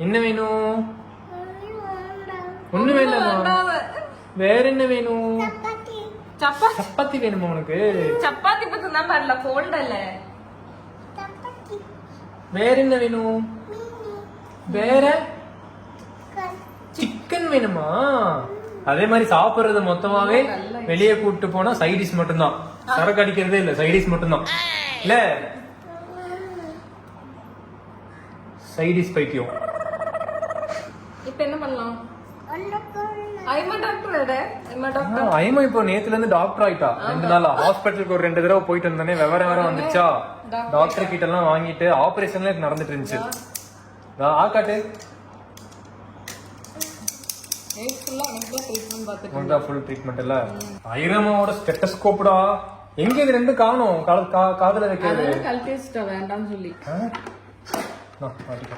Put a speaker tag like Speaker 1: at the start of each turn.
Speaker 1: என்ன வேணும்? ஒண்ணு வேண்டாமா? வேற என்ன வேணும்? சப்பாத்தி வேணுமா உனக்கு?
Speaker 2: சப்பாத்தி பத்தி தான் வரல, கோல்ட் இல்ல.
Speaker 1: வேற என்ன வேணும்? வேற சிக்கன் வேணுமா? அதே மாதிரி சாப்பிடுறது மொத்தமாவே வெளியே கூட்டு போனா சைடிஷ் மட்டும்தான், சரக்கு அடிக்கிறதே இல்ல, சைடிஷ் மட்டும்தான் இல்ல. சைடிஷ் பைத்தியம்.
Speaker 2: இப்ப என்ன பண்ணலாம்? ஐமா
Speaker 1: இப்போ நேத்துல இருந்து டாக்டர் ஆயிட்டா. 2 நாள் ஹாஸ்பிட்டலுக்கு ஒரு 2 தடவை போயிட்டு வந்தோடனே வேற வந்துச்சா. டாக்டர் கிட்ட எல்லாம் வாங்கிட்டு ஆபரேஷன்ல நடந்துட்டு இருந்துச்சு. ஆக்காட்டு ஃபுல் ட்ரீட்மெண்ட் இல்ல. ஐரமாவோட ஸ்டெத்தஸ்கோப்டா எங்க? இது 2 காணோம். காதுல வைக்கிறது
Speaker 2: வேண்டாம்னு சொல்லி